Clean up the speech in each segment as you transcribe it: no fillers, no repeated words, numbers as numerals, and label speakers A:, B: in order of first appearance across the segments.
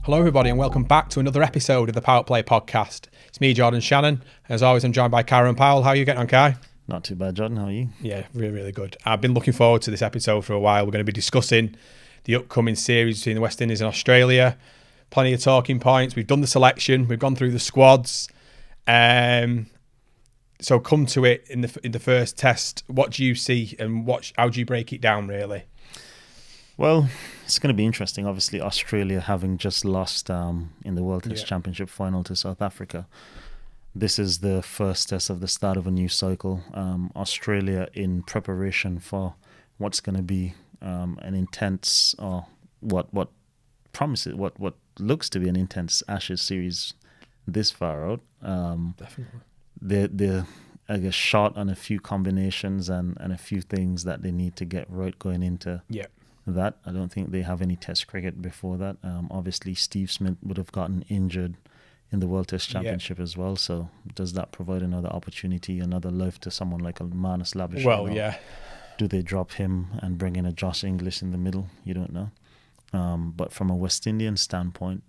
A: Hello everybody and welcome back to another episode of the PowettPlay Podcast. It's me, Jordan Shannon. As always, I'm joined by Kieran Powell. How are you getting on, Kai?
B: Not too bad, Jordan. How are you?
A: Yeah, really, really good. I've been looking forward to this episode for a while. We're going to be discussing the upcoming series between the West Indies and Australia. Plenty of talking points. We've done the selection. We've gone through the squads. So come to it in the first test. What do you see and how do you break it down, really?
B: Well, it's going to be interesting. Obviously, Australia having just lost in the World Test Championship final to South Africa. This is the first test of the start of a new cycle. Australia in preparation for what's going to be an intense, or what promises, what looks to be an intense Ashes series this far out.
A: Definitely.
B: They're I guess short on a few combinations and a few things that they need to get right going into.
A: Yeah.
B: That I don't think they have any Test cricket before that. Obviously, Steve Smith would have gotten injured in the World Test Championship as well. So does that provide another opportunity, another life to someone like a Marnus Labuschagne?
A: Well, yeah.
B: Do they drop him and bring in a Josh Inglis in the middle? You don't know. But from a West Indian standpoint,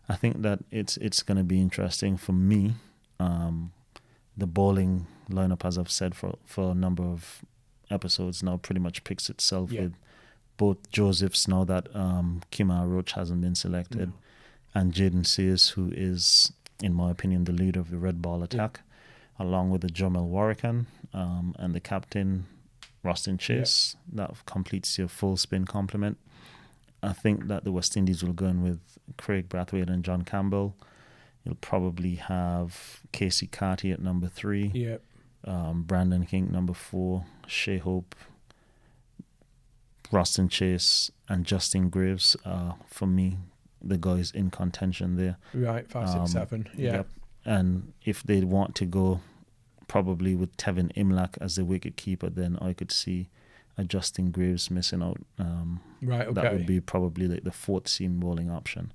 B: I think that it's going to be interesting for me. The bowling lineup, as I've said for a number of episodes now, pretty much picks itself with both Josephs now that Kemar Roach hasn't been selected, and Jaden Sears, who is, in my opinion, the leader of the red ball attack, along with the Jamel Warrican and the captain, Roston Chase. That completes your full spin complement. I think that the West Indies will go in with Craig Brathwaite and John Campbell. You'll probably have Casey Carty at number 3, Brandon King number 4, Shea Hope, Roston Chase, and Justin Graves are, for me, the guys in contention there.
A: Right, 5, 6, 7. Yeah.
B: Yep. And if they want to go probably with Tevin Imlach as the wicket keeper, then I could see a Justin Graves missing out.
A: Right, okay.
B: That would be probably like the fourth seam bowling option.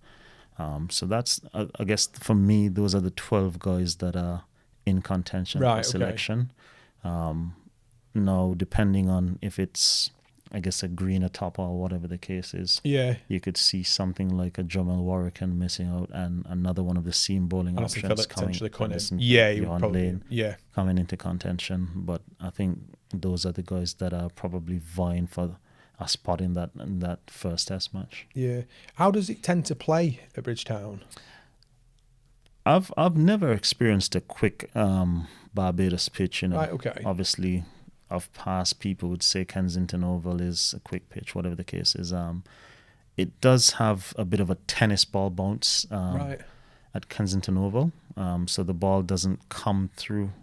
B: So that's, I guess, for me, those are the 12 guys that are in contention for selection. Now, depending on if it's, I guess, a greener top or whatever the case is, you could see something like a Jamel Warrican missing out and another one of the seam bowling options coming into contention. But I think those are the guys that are probably vying for a spot in that first test match.
A: Yeah. How does it tend to play at Bridgetown?
B: I've never experienced a quick Barbados pitch.
A: Right, okay.
B: Obviously, of past people would say Kensington Oval is a quick pitch, whatever the case is. It does have a bit of a tennis ball bounce at Kensington Oval. So the ball doesn't come through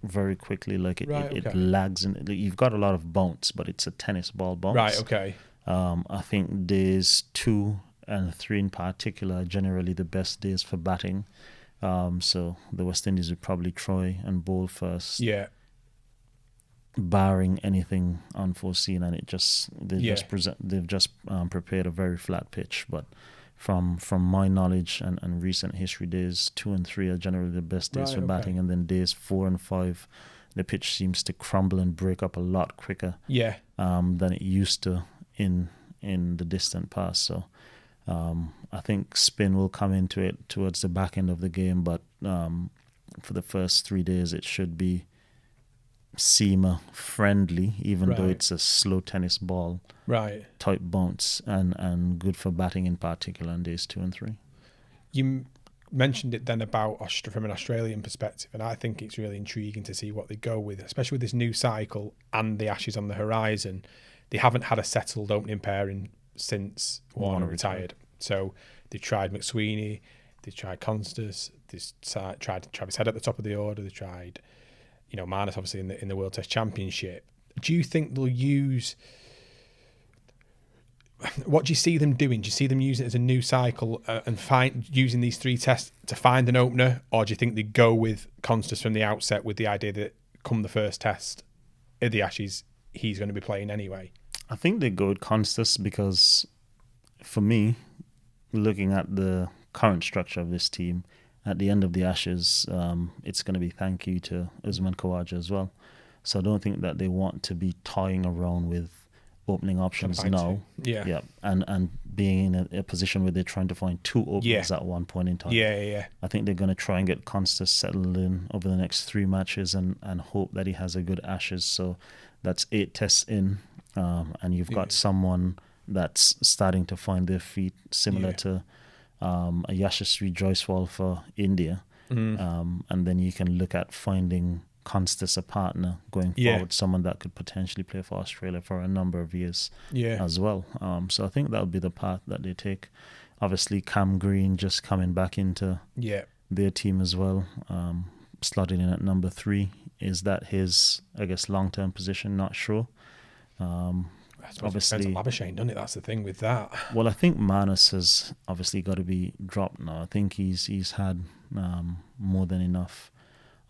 B: very quickly, like it lags, and you've got a lot of bounce, but it's a tennis ball bounce.
A: Right, okay.
B: I think days 2 and 3 in particular are generally the best days for batting. So the West Indies would probably try and bowl first.
A: Yeah.
B: Barring anything unforeseen, and they've just prepared a very flat pitch. But from my knowledge and recent history, days 2 and 3 are generally the best days for batting, and then days 4 and 5, the pitch seems to crumble and break up a lot quicker than it used to in the distant past. So I think spin will come into it towards the back end of the game, but for the first 3 days it should be seamer friendly, even though it's a slow tennis ball type bounce, and good for batting in particular on days 2 and 3.
A: You mentioned it then about from an Australian perspective, and I think it's really intriguing to see what they go with, especially with this new cycle and the Ashes on the horizon. They haven't had a settled opening pairing since Warner retired. So they tried McSweeney, they tried Constance, they tried Travis Head at the top of the order, they tried Marnus obviously in the World Test Championship. Do you think they'll use? What do you see them doing? Do you see them using it as a new cycle and using these 3 tests to find an opener, or do you think they go with Constance from the outset with the idea that come the first test of the Ashes, he's going to be playing anyway?
B: I think they go with Constance because, for me, looking at the current structure of this team, at the end of the Ashes, it's going to be thank you to Usman Khawaja as well. So I don't think that they want to be toying around with opening options now.
A: Yeah.
B: And being in a position where they're trying to find two openers at one point in time.
A: Yeah.
B: I think they're going to try and get Constance settled in over the next 3 matches and hope that he has a good Ashes. So that's 8 tests in, and you've got someone that's starting to find their feet, similar to a Yashasri Joiswal for India. And then you can look at finding Constance a partner going forward, someone that could potentially play for Australia for a number of years as well. So I think that'll be the path that they take. Obviously, Cam Green just coming back into their team as well, slotted in at number 3. Is that his, I guess, long-term position? Not sure.
A: Obviously, depends on Labuschagne, doesn't it? That's the thing with that.
B: Well, I think Marnus has obviously got to be dropped now. I think he's had more than enough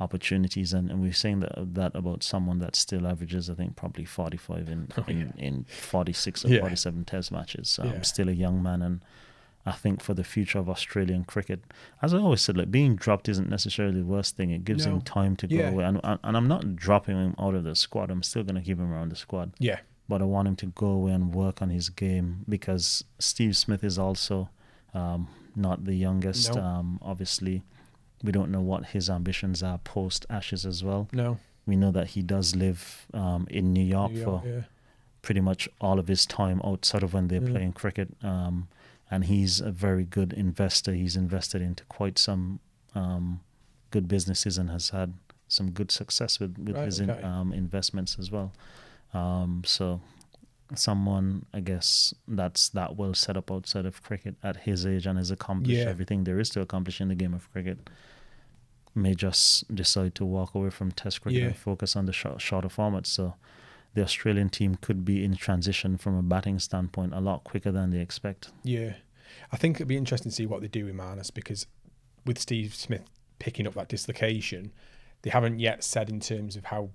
B: opportunities, and we're saying that about someone that still averages, I think, probably 45 in 46 or 47 test matches. Still a young man, and I think for the future of Australian cricket, as I always said, like, being dropped isn't necessarily the worst thing. It gives him time to go away, and I'm not dropping him out of the squad. I'm still going to keep him around the squad. Yeah. But I want him to go away and work on his game, because Steve Smith is also not the youngest. Obviously, we don't know what his ambitions are post-Ashes as well. We know that he does live in New York for pretty much all of his time outside of when they're playing cricket. And he's a very good investor. He's invested into quite some good businesses and has had some good success with his investments as well. So someone, I guess, that's that well set up outside of cricket at his age and has accomplished everything there is to accomplish in the game of cricket, may just decide to walk away from Test cricket and focus on the shorter formats. So the Australian team could be in transition from a batting standpoint a lot quicker than they expect. Yeah.
A: I think it'd be interesting to see what they do with Marnus, because with Steve Smith picking up that dislocation, they haven't yet said in terms of how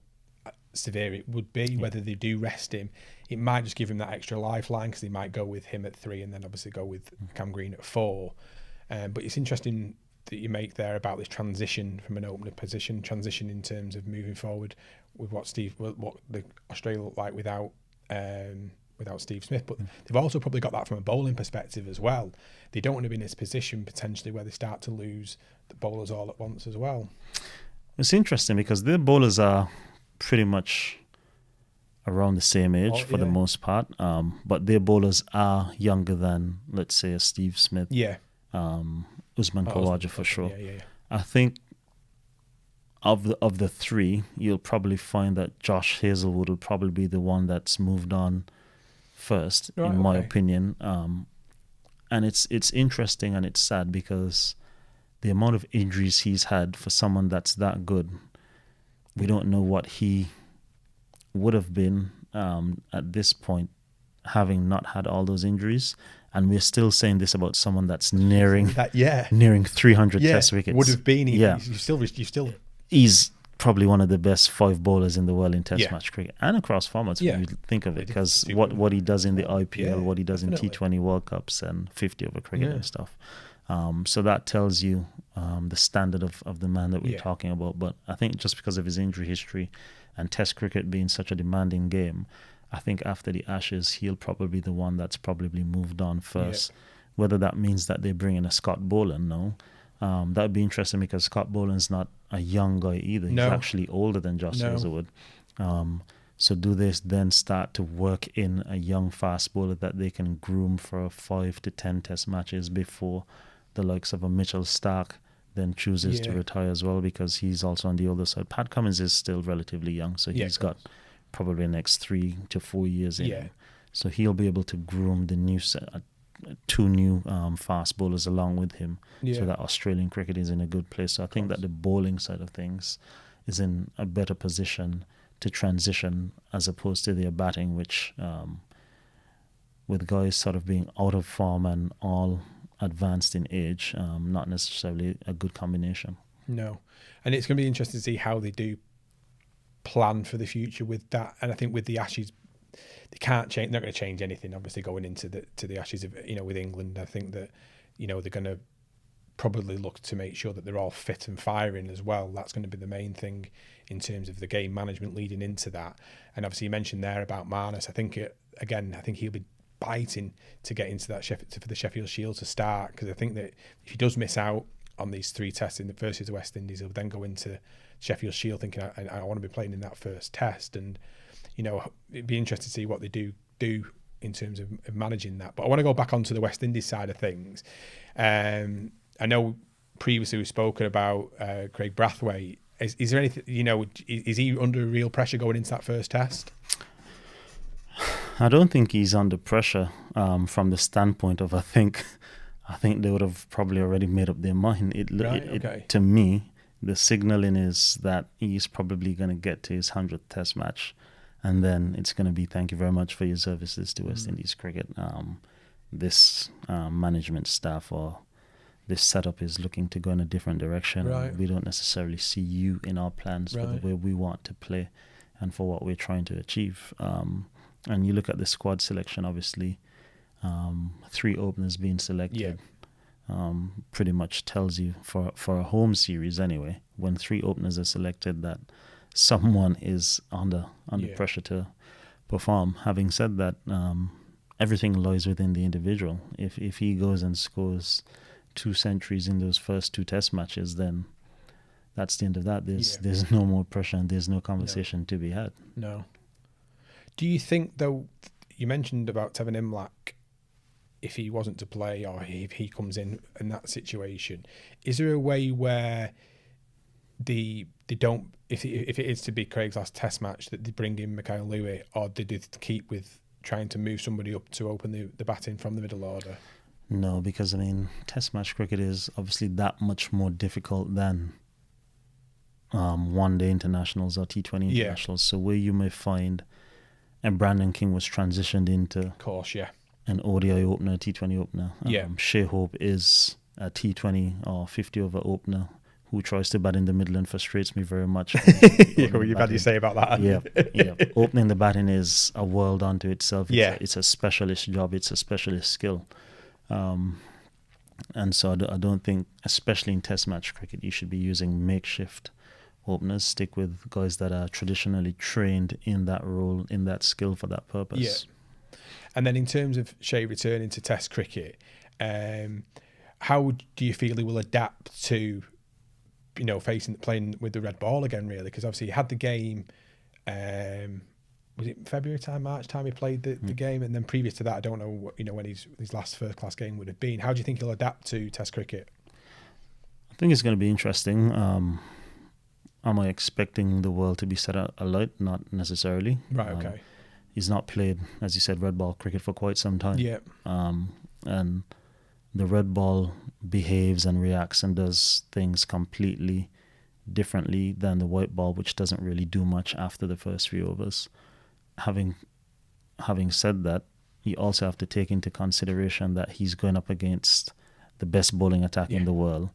A: severe it would be, whether they do rest him. It might just give him that extra lifeline, because they might go with him at 3 and then obviously go with Cam Green at 4. But it's interesting that you make there about this transition from an opener position, transition in terms of moving forward with what the Australia look like without Steve Smith. But they've also probably got that from a bowling perspective as well. They don't want to be in this position potentially where they start to lose the bowlers all at once as well.
B: It's interesting because their bowlers are pretty much around the same age for the most part, but their bowlers are younger than, let's say, a Steve Smith, Usman Khawaja for sure. I think of the 3, you'll probably find that Josh Hazlewood will probably be the one that's moved on first, in my opinion. And it's interesting and it's sad, because the amount of injuries he's had for someone that's that good, we don't know what he would have been at this point, having not had all those injuries. And we're still saying this about someone that's nearing 300 Test wickets.
A: Would have been. You still.
B: He's probably one of the best 5 bowlers in the world in Test match cricket and across formats when you think of it, because what he does in the IPL, what he does in T20 World Cups and 50 over cricket and stuff. So that tells you the standard of the man that we're talking about. But I think just because of his injury history and Test cricket being such a demanding game, I think after the Ashes, he'll probably be the one that's probably moved on first. Whether that means that they bring in a Scott Boland, that'd be interesting, because Scott Boland's not a young guy either. He's actually older than Josh Hazlewood. So do they then start to work in a young fast bowler that they can groom for 5 to 10 Test matches before the likes of a Mitchell Starc then chooses to retire as well, because he's also on the older side. Pat Cummins is still relatively young, so he's got probably the next 3 to 4 years in him. So he'll be able to groom the new set, 2 new fast bowlers along with him, so that Australian cricket is in a good place. So I think that the bowling side of things is in a better position to transition, as opposed to their batting, which with guys sort of being out of form and all advanced in age, not necessarily a good combination.
A: No. And it's going to be interesting to see how they do plan for the future with that. And I think with the Ashes, they can't change. They're not going to change anything. Obviously, going into the Ashes, with England, I think that they're going to probably look to make sure that they're all fit and firing as well. That's going to be the main thing in terms of the game management leading into that. And obviously, you mentioned there about Marnus. I think again, I think he'll be biting to get into that for the Sheffield Shield to start, because I think that if he does miss out on these 3 tests in the versus the West Indies, he'll then go into Sheffield Shield thinking, I want to be playing in that first test. And, it'd be interesting to see what they do in terms of managing that. But I want to go back onto the West Indies side of things. I know previously we've spoken about Craig Brathwaite. Is there anything, is he under real pressure going into that first test?
B: I don't think he's under pressure from the standpoint of I think they would have probably already made up their mind. To me, the signalling is that he's probably going to get to his 100th test match, and then it's going to be thank you very much for your services to West Indies cricket. This management staff or this setup is looking to go in a different direction.
A: Right.
B: We don't necessarily see you in our plans for the way we want to play and for what we're trying to achieve. And you look at the squad selection, obviously, 3 openers being selected pretty much tells you, for a home series anyway, when 3 openers are selected, that someone is under pressure to perform. Having said that, everything lies within the individual. If he goes and scores 2 centuries in those first 2 test matches, then that's the end of that. There's no more pressure and there's no conversation to be had.
A: No. Do you think, though, you mentioned about Tevin Imlach, if he wasn't to play or if he comes in that situation, is there a way where they don't, if it is to be Craig's last test match, that they bring in Mikhail Louis, or did they keep with trying to move somebody up to open the batting from the middle order?
B: No, because, test match cricket is obviously that much more difficult than one-day internationals or T20 internationals. So where you may find, and Brandon King was transitioned into,
A: of course,
B: an ODI opener, T20 opener. Shai Hope is a T20 or 50-over opener who tries to bat in the middle and frustrates me very much.
A: What you've had to say about that?
B: Yeah. Opening the batting is a world unto itself. It's a specialist job. It's a specialist skill. And so I don't think, especially in test match cricket, you should be using makeshift openers. Stick with guys that are traditionally trained in that role, in that skill for that purpose.
A: Yeah. And then in terms of Shai returning to test cricket, how do you feel he will adapt to, playing with the red ball again, really? Because obviously he had the game, was it February time, March time he played the game, and then previous to that, I don't know what, when his last first class game would have been. How do you think he'll adapt to test cricket?
B: I think it's going to be interesting. Am I expecting the world to be set alight? Not necessarily.
A: Right, okay.
B: He's not played, as you said, red ball cricket for quite some time.
A: Yeah.
B: And the red ball behaves and reacts and does things completely differently than the white ball, which doesn't really do much after the first 3 overs. Having said that, you also have to take into consideration that he's going up against the best bowling attack in the world,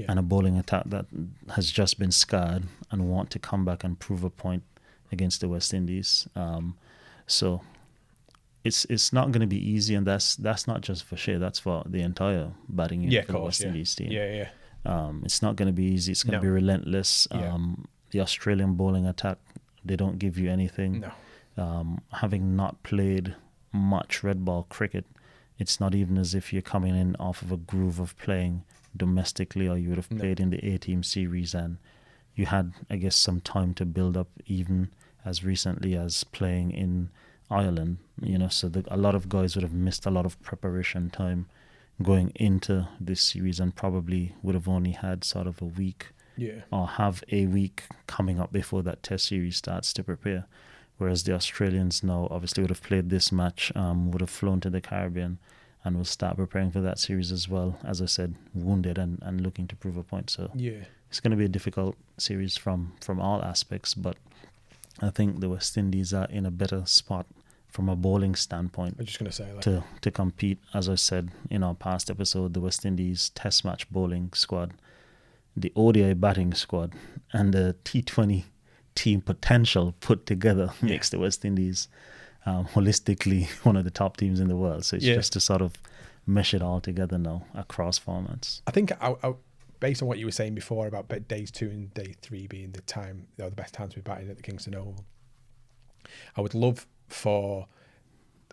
B: and a bowling attack that has just been scarred and want to come back and prove a point against the West Indies. So it's not going to be easy, and that's not just for Shai, that's for the entire batting unit for the West Indies team. It's not going to be easy. It's going to be relentless. The Australian bowling attack, they don't give you anything. Having not played much red ball cricket, it's not even as if you're coming in off of a groove of playing domestically, or you would have played in the A-team series and you had, I guess, some time to build up, even as recently as playing in Ireland, so a lot of guys would have missed a lot of preparation time going into this series and probably would have only had sort of a week or have a week coming up before that test series starts to prepare. Whereas the Australians now obviously would have played this match, would have flown to the Caribbean and will start preparing for that series as well, as I said, wounded and looking to prove a point. So it's going to be a difficult series from all aspects, but I think the West Indies are in a better spot from a bowling standpoint.
A: I'm just going to say that.
B: To compete. As I said in our past episode, the West Indies test match bowling squad, the ODI batting squad, and the T20 team potential put together makes the West Indies holistically one of the top teams in the world. So it's just to sort of mesh it all together now across formats.
A: I think I based on what you were saying before about days 2 and day 3 being the time, the best time to be batting at the Kingston Oval, I would love for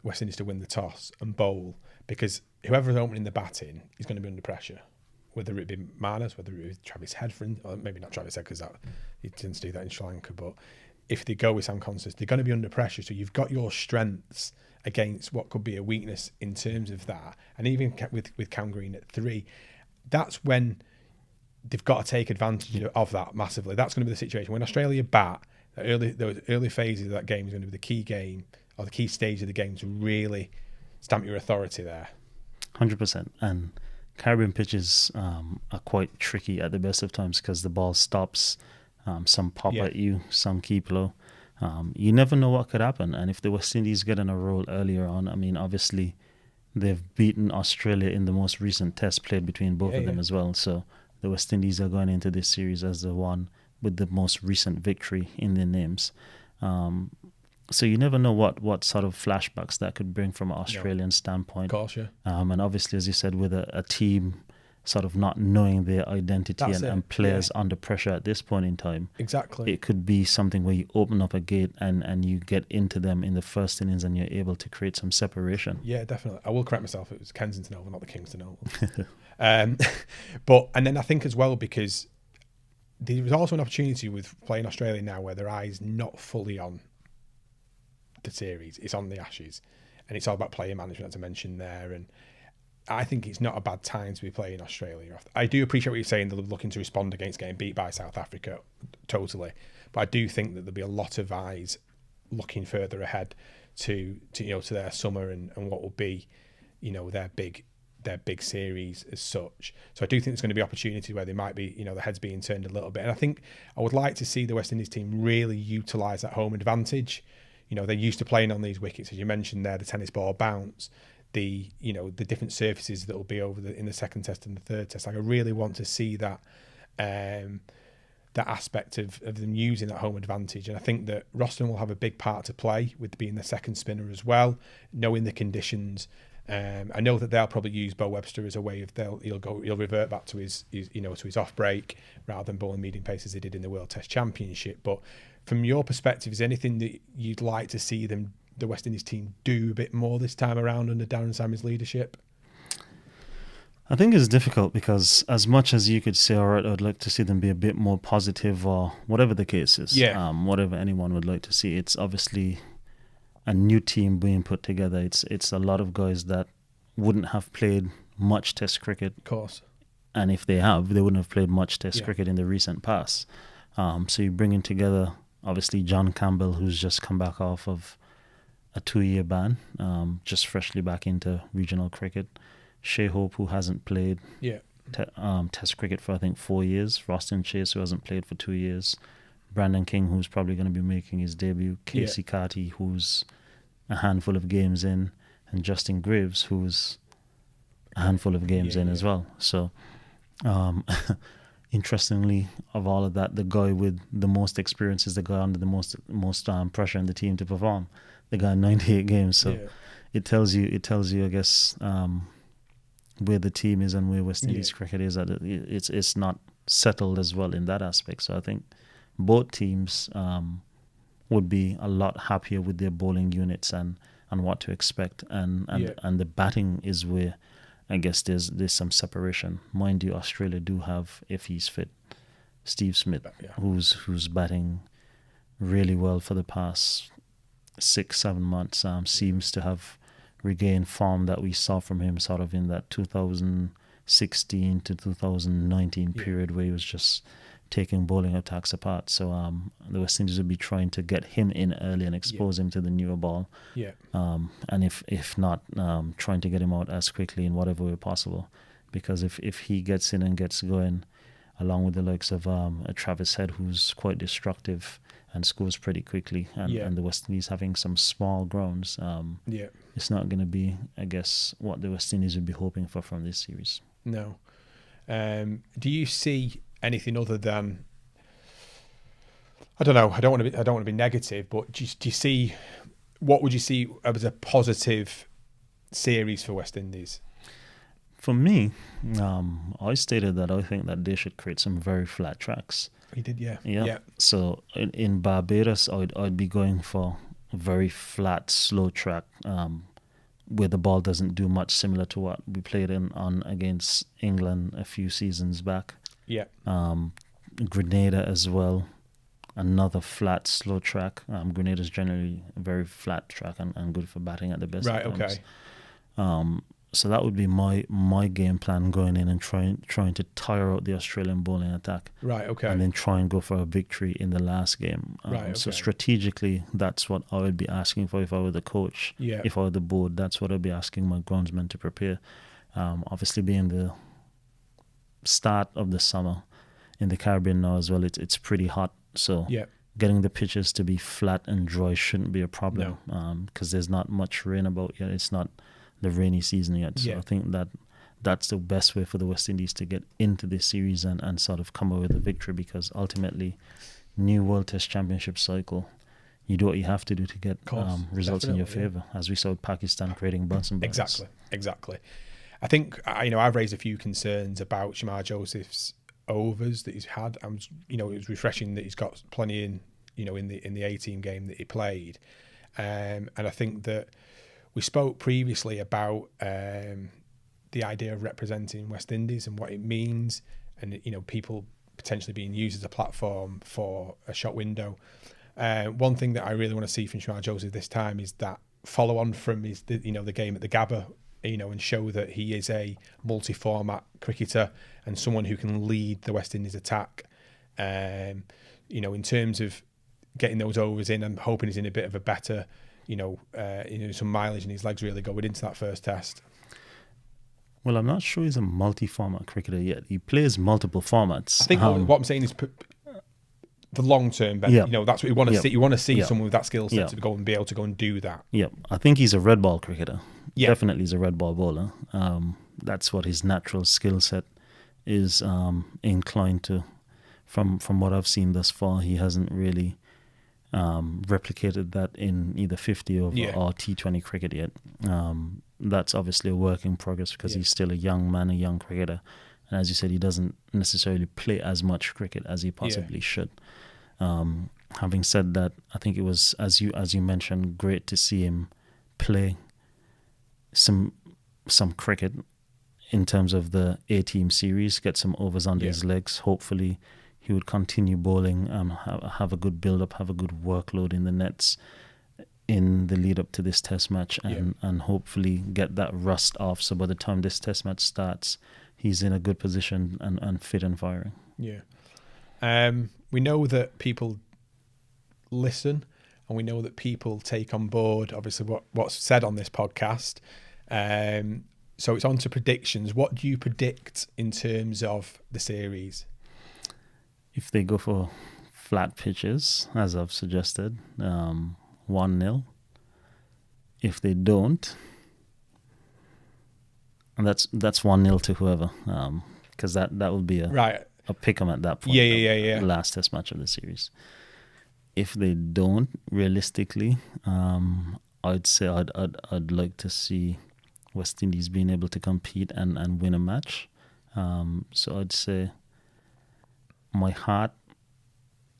A: West Indies to win the toss and bowl, because whoever's opening the batting is going to be under pressure, whether it be Marnus, whether it be Travis Head, or maybe not Travis Head because he tends to do that in Sri Lanka, but if they go with Sam Constance, they're going to be under pressure. So you've got your strengths against what could be a weakness in terms of that. And even with Cam Green at 3, that's when they've got to take advantage of that massively. That's going to be the situation. When Australia bat, those early phases of that game is going to be the key game, or the key stage of the game, to really stamp your authority there.
B: 100%. And Caribbean pitches are quite tricky at the best of times because the ball stops, some pop at you, some keep low. You never know what could happen. And if the West Indies get in a roll earlier on, I mean, obviously they've beaten Australia in the most recent test played between both of them as well. So the West Indies are going into this series as the one with the most recent victory in their names. So you never know what sort of flashbacks that could bring from an Australian standpoint.
A: Of course, yeah.
B: And obviously, as you said, with a team sort of not knowing their identity and players under pressure at this point in time.
A: Exactly.
B: It could be something where you open up a gate and you get into them in the first innings and you're able to create some separation.
A: Yeah, definitely. I will correct myself. It was Kensington Oval, not the Kingston Oval. But then I think as well, because there was also an opportunity with playing Australia now where their eye's not fully on the series. It's on the Ashes. And it's all about player management, as I mentioned there. And I think it's not a bad time to be playing Australia. I do appreciate what you're saying. They're looking to respond against getting beat by South Africa, totally. But I do think that there'll be a lot of eyes looking further ahead to their summer and what will be, their big series as such. So I do think there's going to be opportunities where they might be, the heads being turned a little bit. And I think I would like to see the West Indies team really utilise that home advantage. They're used to playing on these wickets, as you mentioned there, the tennis ball bounce, the different surfaces that will be in the second test and the third test. Like, I really want to see that that aspect of them using that home advantage. And I think that Roston will have a big part to play with being the second spinner as well, knowing the conditions. I know that they'll probably use Bo Webster as a way of he'll revert back to his off break rather than bowling medium pace as they did in the World Test Championship. But from your perspective, is there anything that you'd like to see the West Indies team do a bit more this time around under Darren Sammy's leadership?
B: I think it's difficult because as much as you could say, all right, I'd like to see them be a bit more positive or whatever the case is, whatever anyone would like to see, it's obviously a new team being put together. It's a lot of guys that wouldn't have played much Test cricket.
A: Of course. And
B: if they have, they wouldn't have played much Test cricket in the recent past. So you're bringing together, obviously, John Campbell, who's just come back off of a 2-year ban, just freshly back into regional cricket. Shai Hope, who hasn't played Test cricket for, I think, 4 years. Roston Chase, who hasn't played for 2 years. Brandon King, who's probably going to be making his debut. Casey Carty, who's a handful of games in. And Justin Graves, who's a handful of games in as well. So, interestingly, of all of that, the guy with the most experience is the guy under the most pressure in the team to perform. The guy in 98 games. So it tells you, I guess, where the team is and where West Indies cricket is. It's not settled as well in that aspect. So I think both teams would be a lot happier with their bowling units and what to expect. And the batting is where I guess there's some separation. Mind you, Australia do have, if he's fit, Steve Smith, who's batting really well for the past 6-7 months. Seems to have regained form that we saw from him sort of in that 2016 to 2019 period where he was just taking bowling attacks apart. So the West Indies will be trying to get him in early and expose him to the newer ball. And if not, trying to get him out as quickly in whatever way possible. Because if he gets in and gets going, along with the likes of a Travis Head, who's quite destructive and scores pretty quickly, and the West Indies having some small grounds, it's not going to be, I guess, what the West Indies would be hoping for from this series.
A: No. Do you see anything other than, I don't know, I don't want to be negative, but do you see, what would you see as a positive series for West Indies?
B: For me, I stated that I think that they should create some very flat tracks.
A: You did,
B: yeah. So in Barbados, I'd be going for a very flat, slow track, where the ball doesn't do much, similar to what we played on against England a few seasons back.
A: Yeah.
B: Grenada as well, another flat, slow track. Grenada is generally a very flat track and good for batting at the best
A: Right.
B: of times.
A: Okay.
B: So that would be my game plan going in and trying to tire out the Australian bowling attack.
A: Right. Okay.
B: And then try and go for a victory in the last game.
A: Right. Okay.
B: So strategically, that's what I would be asking for if I were the coach.
A: Yeah.
B: If I were the board, that's what I'd be asking my groundsmen to prepare. Obviously, being the start of the summer in the Caribbean now as well, it's pretty hot. So
A: Yeah.
B: getting the pitches to be flat and dry shouldn't be a problem, because there's not much rain about yet. It's not the rainy season yet. So I think that's the best way for the West Indies to get into this series and sort of come away with a victory, because ultimately, new World Test Championship cycle, you do what you have to do to get results in your favour, as we saw with Pakistan creating bunts and bunts.
A: Exactly. I think, I've raised a few concerns about Shamar Joseph's overs that he's had. It was refreshing that he's got plenty in the A-team game that he played. And I think that we spoke previously about the idea of representing West Indies and what it means, and people potentially being used as a platform for a shot window. One thing that I really want to see from Shamar Joseph this time is that follow on from the game at the Gabba, and show that he is a multi-format cricketer and someone who can lead the West Indies attack. In terms of getting those overs in, I'm hoping he's in a bit of a better, some mileage in his legs really going into that first test.
B: Well, I'm not sure he's a multi-format cricketer yet. He plays multiple formats.
A: I think what I'm saying is the long term, Ben. That's what you want to see. You want to see someone with that skill set to go and be able to go and do that.
B: Yeah, I think he's a red ball cricketer. Yeah. Definitely he's a red ball bowler. That's what his natural skill set is inclined to. From what I've seen thus far, he hasn't really replicated that in either 50 over or T20 cricket yet. That's obviously a work in progress, because he's still a young man, a young cricketer. And as you said, he doesn't necessarily play as much cricket as he possibly should. Having said that, I think it was, as you mentioned, great to see him play some cricket in terms of the A-team series, get some overs under his legs. Hopefully he would continue bowling, have a good build-up, have a good workload in the nets in the lead-up to this test match, and hopefully get that rust off, so by the time this test match starts, he's in a good position and fit and firing.
A: Yeah. We know that people listen, and we know that people take on board, obviously, what's said on this podcast. So it's on to predictions. What do you predict in terms of the series?
B: If they go for flat pitches, as I've suggested, 1-0. If they don't, and that's 1-0 to whoever, because that will be a pick 'em at that point.
A: Yeah.
B: The last test match of the series. If they don't, realistically, I'd say I'd like to see West Indies being able to compete and win a match. So I'd say my heart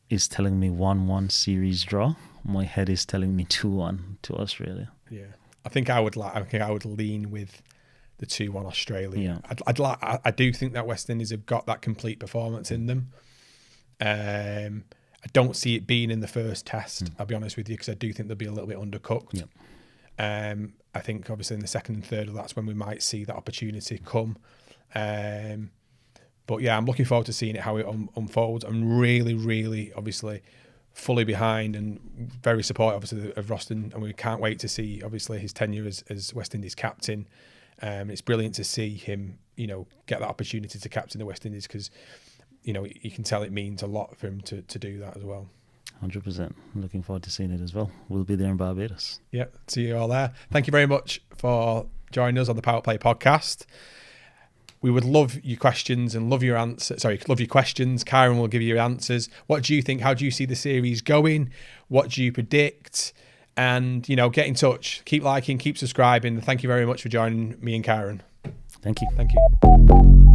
B: is telling me 1-1 series draw. My head is telling me 2-1 to Australia.
A: Yeah, I think I would lean with the 2-1 Australia. Yeah. I do think that West Indies have got that complete performance in them. I don't see it being in the first test, I'll be honest with you, because I do think they'll be a little bit undercooked.
B: Yep.
A: I think obviously in the second and third, that's when we might see that opportunity come. But yeah, I'm looking forward to seeing it, how it unfolds. I'm really, really, obviously, fully behind and very supportive, obviously, of Roston, and we can't wait to see, obviously, his tenure as West Indies captain. It's brilliant to see him, get that opportunity to captain the West Indies, because, you can tell it means a lot for him to do that as well.
B: 100%. Looking forward to seeing it as well. We'll be there in Barbados.
A: Yeah, see you all there. Thank you very much for joining us on the PowettPlay Podcast. We would love your questions and love your answers. Love your questions. Kieran will give you your answers. What do you think? How do you see the series going? What do you predict? And, get in touch. Keep liking, keep subscribing. Thank you very much for joining me and Kieran.
B: Thank you.
A: Thank you.